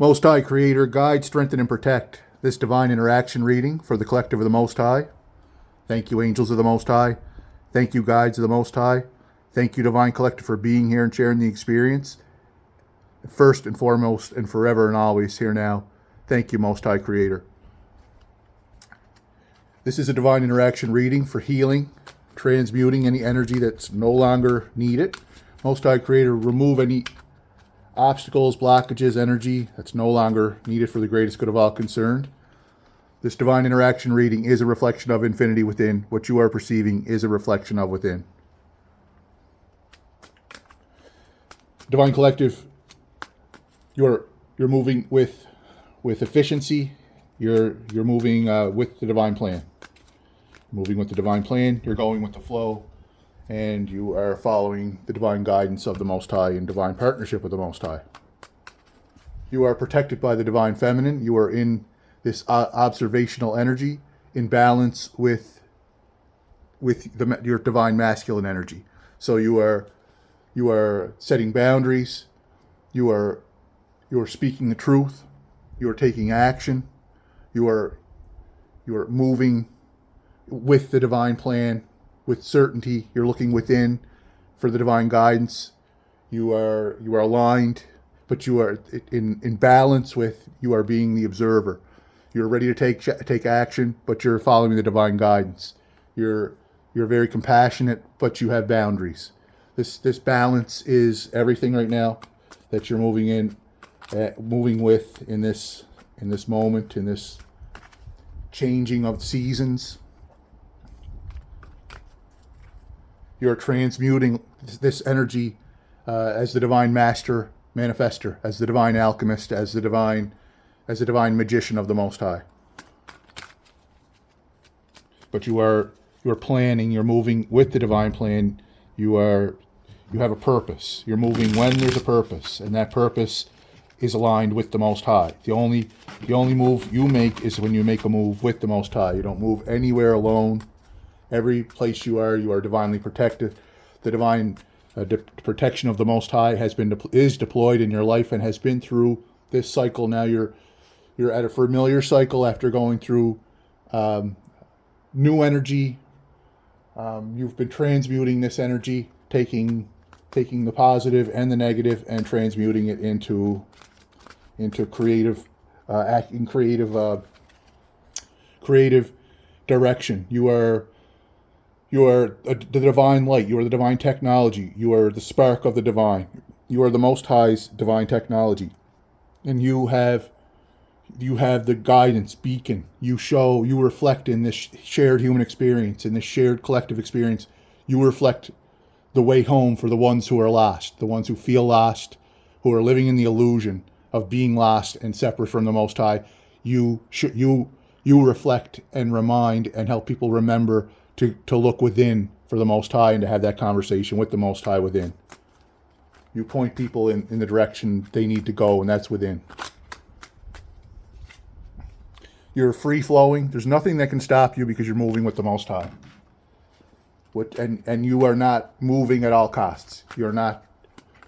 Most High Creator, guide, strengthen, and protect this divine interaction reading for the collective of the Most High. Thank you, angels of the Most High. Thank you, guides of the Most High. Thank you, Divine Collective, for being here and sharing the experience. First and foremost and forever and always, here now. Thank you, Most High Creator. This is a divine interaction reading for healing, transmuting any energy that's no longer needed. Most High Creator, remove any obstacles, blockages, energy that's no longer needed for the greatest good of all concerned. This divine interaction reading is a reflection of infinity within. What you are perceiving is a reflection of within. Divine Collective, you're moving with efficiency. You're moving with the divine plan. Moving with the divine plan. You're going with the flow. And you are following the divine guidance of the Most High in divine partnership with the Most High. You are protected by the divine feminine. You are in this observational energy in balance with your divine masculine energy. So you are setting boundaries. You are speaking the truth. You are taking action. You are moving with the divine plan. With certainty, you're looking within for the divine guidance. You are aligned, but you are in balance with. You are being the observer. You're ready to take action, but you're following the divine guidance. You're very compassionate, but you have boundaries. This balance is everything right now that you're moving with in this moment, in this changing of seasons. You're transmuting this energy as the divine master manifester, as the divine alchemist, as the divine magician of the Most High. But you're planning, you're moving with the divine plan. You have a purpose. You're moving when there's a purpose, and that purpose is aligned with the Most High. The only move you make is when you make a move with the Most High. You don't move anywhere alone. Every place you are divinely protected. The divine protection of the Most High is deployed in your life and has been through this cycle. Now you're at a familiar cycle after going through new energy. You've been transmuting this energy, taking the positive and the negative and transmuting it into creative direction. You are the divine light. You are the divine technology. You are the spark of the divine. You are the Most High's divine technology. And you have the guidance beacon. You reflect in this shared human experience, in this shared collective experience. You reflect the way home for the ones who are lost, the ones who feel lost, who are living in the illusion of being lost and separate from the Most High. You reflect and remind and help people remember to look within for the Most High and to have that conversation with the Most High within. You point people in the direction they need to go, and that's within. You're free-flowing. There's nothing that can stop you because you're moving with the Most High. And you are not moving at all costs. You're not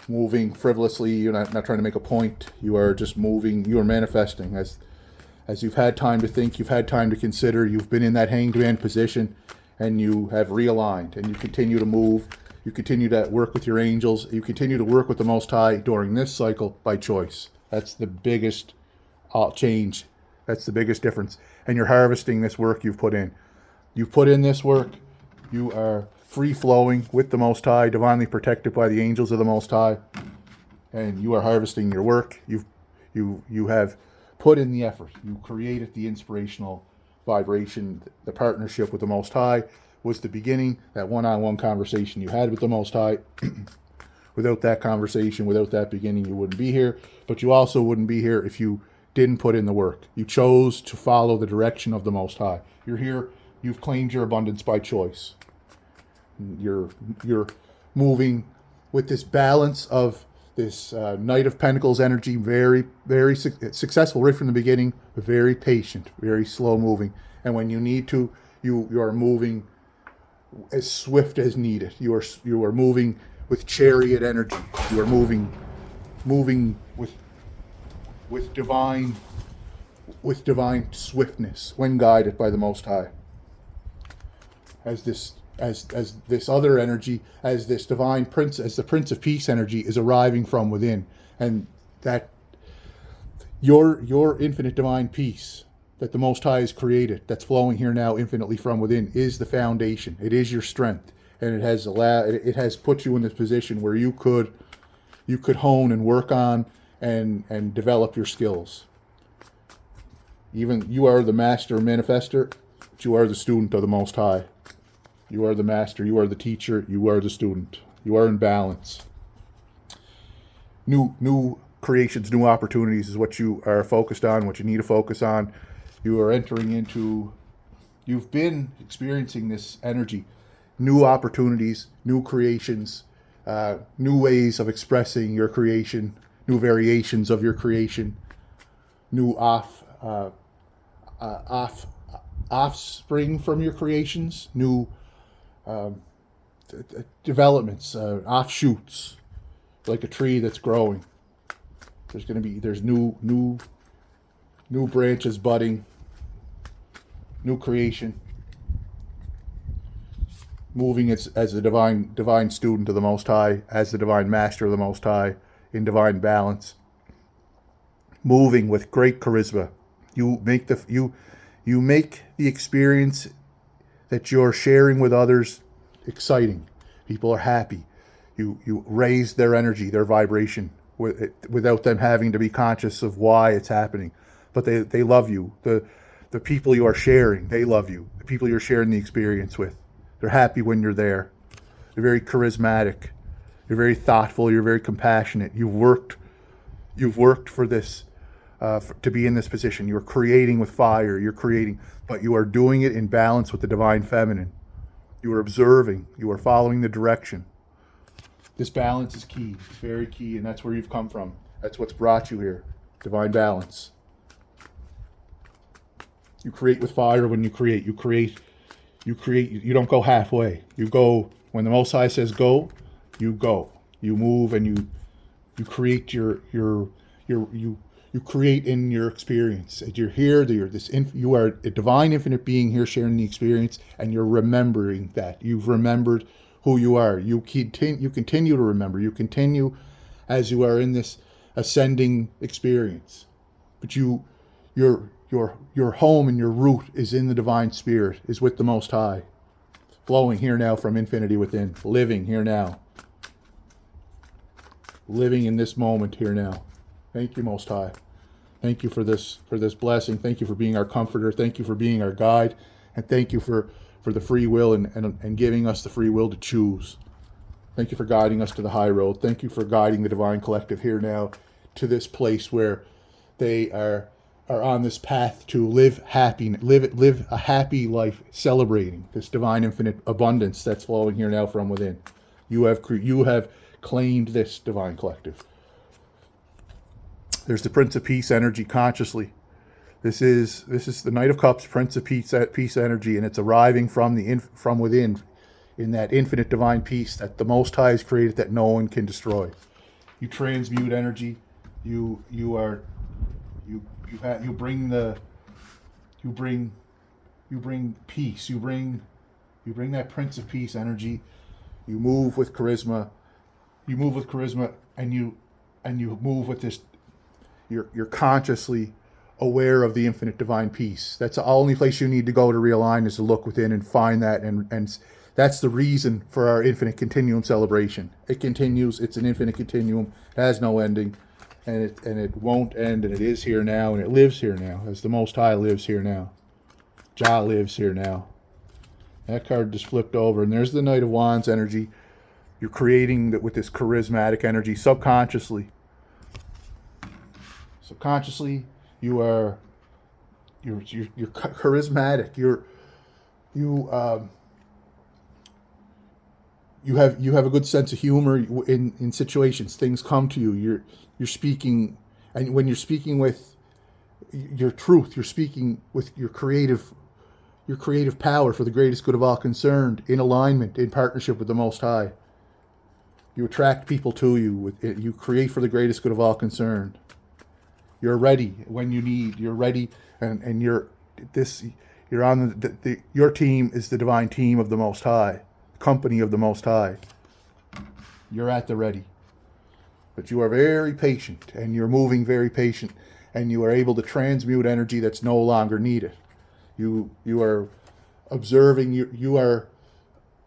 moving frivolously. You're not trying to make a point. You are just moving. You are manifesting. As you've had time to think, you've had time to consider, you've been in that hanged man position, and you have realigned, and you continue to move. You continue to work with your angels. You continue to work with the Most High during this cycle by choice. That's the biggest change. That's the biggest difference. And you're harvesting this work you've put in. You've put in this work. You are free-flowing with the Most High, divinely protected by the angels of the Most High. And you are harvesting your work. You have put in the effort. You created the inspirational vibration. The partnership with the Most High was the beginning, that one-on-one conversation you had with the Most High. Without that conversation, without that beginning, you wouldn't be here. But you also wouldn't be here if you didn't put in the work. You chose to follow the direction of the Most High. You're here. You've claimed your abundance by choice. You're moving with this balance of this Knight of Pentacles energy, very, very successful right from the beginning, but very patient, very slow moving. And when you need to, you are moving as swift as needed. You are moving with chariot energy. You are moving with with divine swiftness when guided by the Most High. As this other energy, as this divine prince, as the Prince of Peace energy is arriving from within, and that your infinite divine peace that the Most High has created, that's flowing here now infinitely from within, is the foundation. It is your strength, and it has put you in this position where you could hone and work on and develop your skills. Even you are the master manifester, but you are the student of the Most High. You are the master, you are the teacher, you are the student. You are in balance. New creations, new opportunities is what you are focused on, what you need to focus on. You are entering into, you've been experiencing this energy, new opportunities, new creations, new ways of expressing your creation, new variations of your creation, new offspring from your creations, new developments, offshoots, like a tree that's growing. There's new branches budding, new creation, moving as a divine student of the Most High, as the divine master of the Most High, in divine balance, moving with great charisma. You make the experience that you're sharing with others exciting. People are happy. You raise their energy, their vibration, without them having to be conscious of why it's happening. But they love you. The people you are sharing, they love you. The people you're sharing the experience with, they're happy when you're there. You're very charismatic. You're very thoughtful. You're very compassionate. You've worked for this, to be in this position. You're creating with fire. You're creating, but you are doing it in balance with the divine feminine. You are observing. You are following the direction. This balance is key. It's very key, and that's where you've come from. That's what's brought you here. Divine balance. You create with fire when you create. You create. You don't go halfway. You go when the Most High says go. You go. You move, and you create you create in your experience. As you're here, you are a divine infinite being here sharing the experience, and you're remembering that. You've remembered who you are. You continue to remember. You continue as you are in this ascending experience. But your home and your root is in the divine spirit, is with the Most High, flowing here now from infinity within, living here now. Living in this moment here now. Thank you, Most High. Thank you for this blessing. Thank you for being our comforter. Thank you for being our guide. And thank you for the free will and giving us the free will to choose. Thank you for guiding us to the high road. Thank you for guiding the Divine Collective here now to this place where they are on this path to live a happy life, celebrating this divine infinite abundance that's flowing here now from within. You have claimed this Divine Collective. There's the Prince of Peace energy consciously. This is the Knight of Cups, Prince of Peace energy, and it's arriving from within, in that infinite divine peace that the Most High has created, that no one can destroy. You transmute energy. You bring peace. You bring that Prince of Peace energy. You move with charisma. And you move with this. You're consciously aware of the infinite divine peace. That's the only place you need to go to realign, is to look within and find that, and that's the reason for our infinite continuum celebration. It continues. It's an infinite continuum. It has no ending, and it won't end, and it is here now, and it lives here now, as the Most High lives here now. Jah lives here now. That card just flipped over, and there's the Knight of Wands energy. You're creating that with this charismatic energy subconsciously. Subconsciously, you're charismatic. You have a good sense of humor in situations. Things come to you. You're speaking, and when you're speaking with your truth, you're speaking with your creative power for the greatest good of all concerned, in alignment, in partnership with the Most High. You attract people to you. You create for the greatest good of all concerned. You're ready when you need. You're ready, and you're this. You're on your team is the divine team of the Most High, company of the Most High. You're at the ready, but you are very patient, and you're moving very patient, and you are able to transmute energy that's no longer needed. You are observing. You are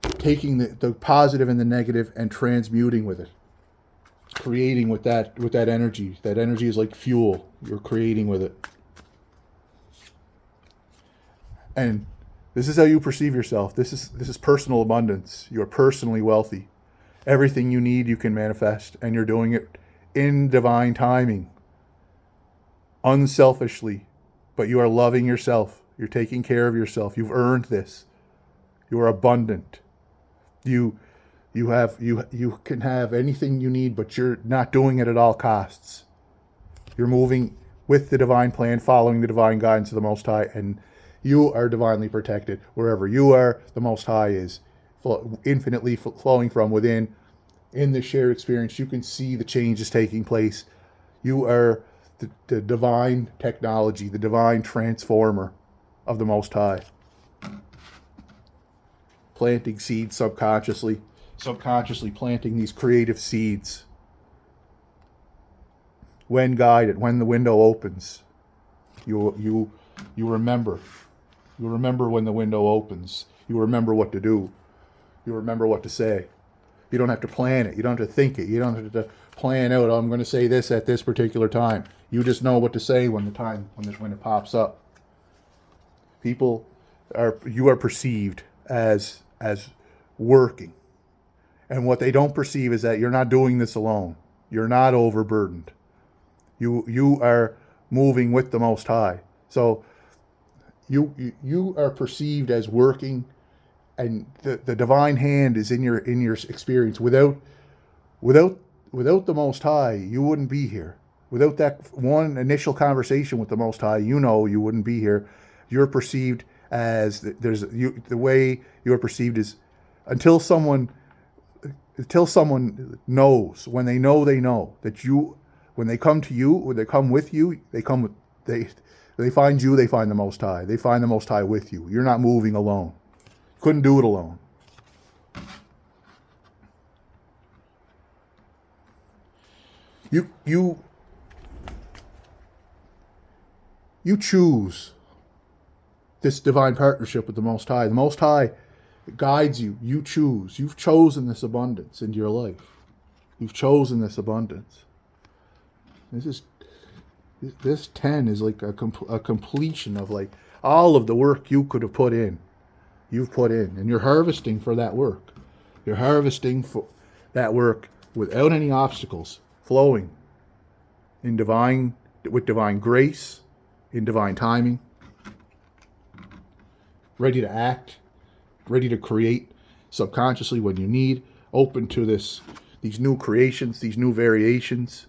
taking the positive and the negative and transmuting with it, creating with that energy. That energy is like fuel. You're creating with it. And this is how you perceive yourself. This is personal abundance. You are personally wealthy. Everything you need you can manifest, and you're doing it in divine timing, unselfishly, but you are loving yourself. You're taking care of yourself. You've earned this. You are abundant. You can have anything you need, but you're not doing it at all costs. You're moving with the divine plan, following the divine guidance of the Most High, and you are divinely protected. Wherever you are, the Most High is infinitely flowing from within. In the shared experience, you can see the changes taking place. You are the divine technology, the divine transformer of the Most High. Planting seeds subconsciously planting these creative seeds. When guided, when the window opens, you remember. You remember when the window opens. You remember what to do. You remember what to say. You don't have to plan it. You don't have to think it. You don't have to plan out, oh, I'm going to say this at this particular time. You just know what to say when it pops up. You are perceived as working. And what they don't perceive is that you're not doing this alone. You're not overburdened. You are moving with the Most High. So you are perceived as working, and the divine hand is in your experience. Without the Most High, you wouldn't be here. Without that one initial conversation with the Most High, you wouldn't be here. You're perceived as the way you're perceived is until someone knows. When they know that when they come to you, when they come with you, they find you, they find the Most High. They find the Most High with you. You're not moving alone. Couldn't do it alone. You choose this divine partnership with the Most High. The Most High guides you. You choose. You've chosen this abundance into your life. You've chosen this abundance. This 10 is like a completion of like all of the work you could have put in. You've put in, and you're harvesting for that work. You're harvesting for that work without any obstacles, flowing with divine grace, in divine timing, ready to act, ready to create subconsciously when you need, open to these new creations, these new variations,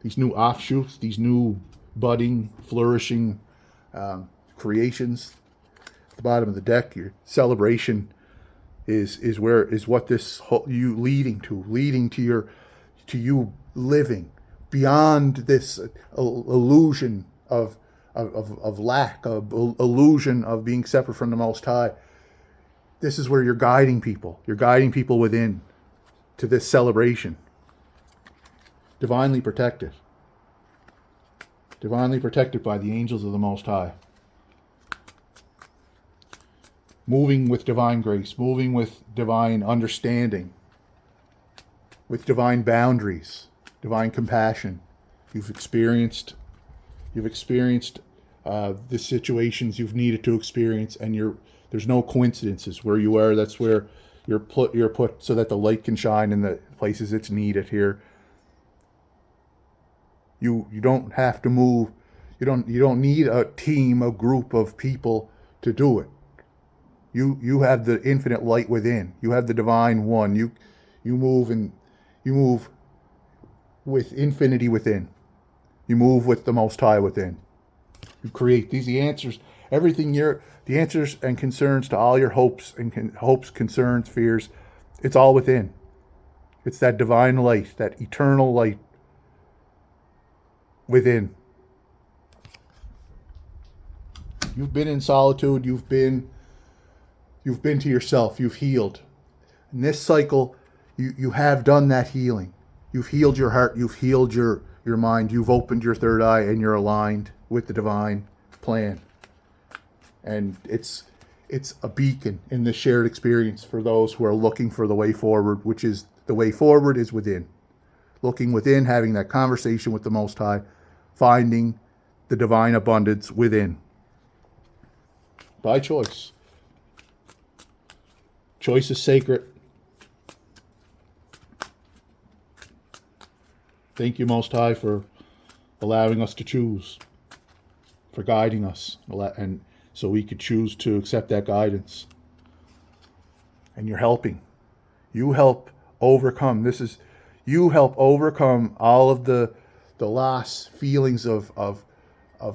these new offshoots, these new budding, flourishing creations. At the bottom of the deck, your celebration is what this you leading to you living beyond this illusion of lack, of illusion of being separate from the Most High. This is where you're guiding people. You're guiding people within to this celebration. Divinely protected. Divinely protected by the angels of the Most High. Moving with divine grace, moving with divine understanding, with divine boundaries, divine compassion. You've experienced the situations you've needed to experience, and there's no coincidences where you are. That's where you're put so that the light can shine in the places it's needed here. You don't have to move. You don't need a team, a group of people to do it. You have the infinite light within. You have the divine one. You move with infinity within. You move with the Most High within. You create these answers. Everything the answers and concerns to all your hopes, concerns, fears. It's all within. It's that divine light, that eternal light within. You've been in solitude. You've been to yourself. You've healed. In this cycle, you have done that healing. You've healed your heart. You've healed your mind. You've opened your third eye, and you're aligned with the divine plan. And it's a beacon in this shared experience for those who are looking for the way forward, which is the way forward is within. Looking within, having that conversation with the Most High, finding the divine abundance within. By choice. Choice is sacred. Thank you, Most High, for allowing us to choose, for guiding us, and so we could choose to accept that guidance. And you're helping. You help overcome. You help overcome all of the loss, feelings of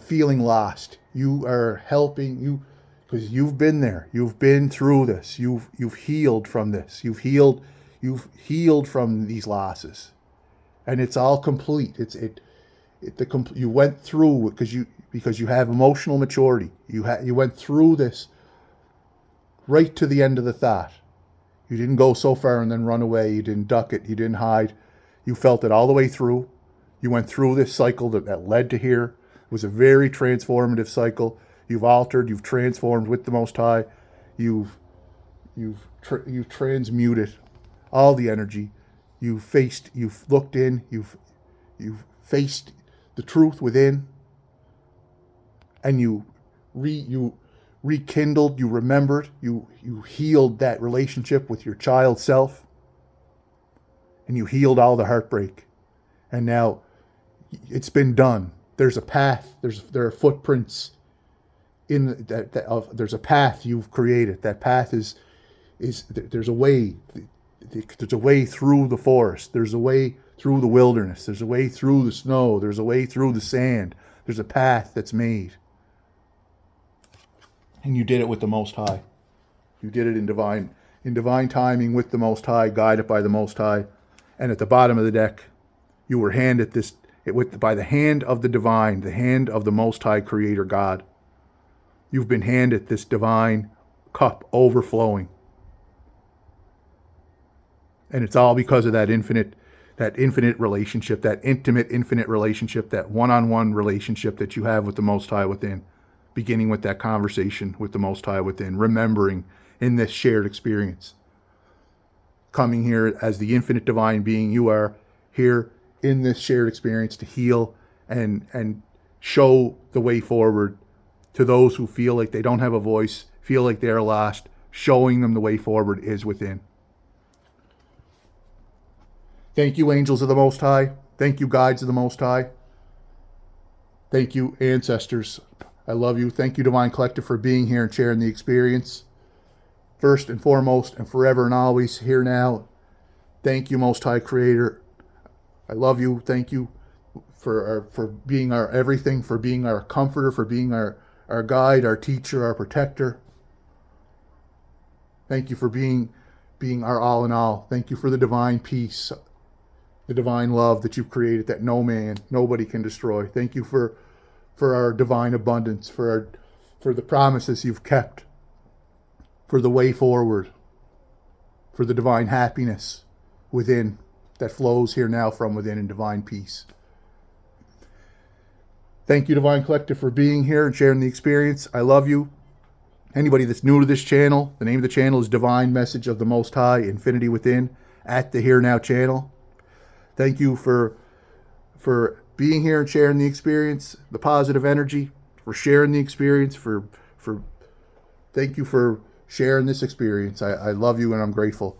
feeling lost. You are helping you because you've been there. You've been through this. You've healed from this. You've healed from these losses. And it's all complete. You went through because you have emotional maturity. You went through this right to the end of the thought. You didn't go so far and then run away. You didn't duck it. You didn't hide. You felt it all the way through. You went through this cycle that led to here. It was a very transformative cycle. You've altered. You've transformed with the Most High. You've transmuted all the energy. You've looked in, you've faced the truth within, and you rekindled, you remembered, you healed that relationship with your child self, and you healed all the heartbreak. And now it's been done. There's a path, there are footprints in there's a path you've created. That path is there's a way. There's a way through the forest. There's a way through the wilderness. There's a way through the snow. There's a way through the sand. There's a path that's made. And you did it with the Most High. You did it in divine timing with the Most High, guided by the Most High. And at the bottom of the deck, you were handed this by the hand of the divine, the hand of the Most High Creator God. You've been handed this divine cup overflowing. And it's all because of that infinite relationship, that intimate, infinite relationship, that one-on-one relationship that you have with the Most High within, beginning with that conversation with the Most High within, remembering in this shared experience. Coming here as the infinite divine being you are, here in this shared experience to heal and show the way forward to those who feel like they don't have a voice, feel like they're lost. Showing them the way forward is within. Thank you, angels of the Most High. Thank you, guides of the Most High. Thank you, ancestors. I love you. Thank you, Divine Collective, for being here and sharing the experience. First and foremost and forever and always, here now. Thank you, Most High Creator. I love you. Thank you for being our everything, for being our comforter, for being our guide, our teacher, our protector. Thank you for being our all in all. Thank you for the divine peace, the divine love that you've created that nobody can destroy. Thank you for our divine abundance, for the promises you've kept, for the way forward, for the divine happiness within that flows here now from within in divine peace. Thank you, Divine Collective, for being here and sharing the experience. I love you. Anybody that's new to this channel, the name of the channel is Divine Message of the Most High, Infinity Within, at the Here Now channel. Thank you for being here and sharing the experience, the positive energy, for sharing the experience, thank you for sharing this experience. I love you and I'm grateful.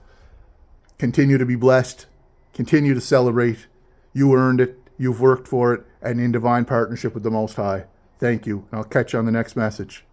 Continue to be blessed. Continue to celebrate. You earned it. You've worked for it. And in divine partnership with the Most High. Thank you. And I'll catch you on the next message.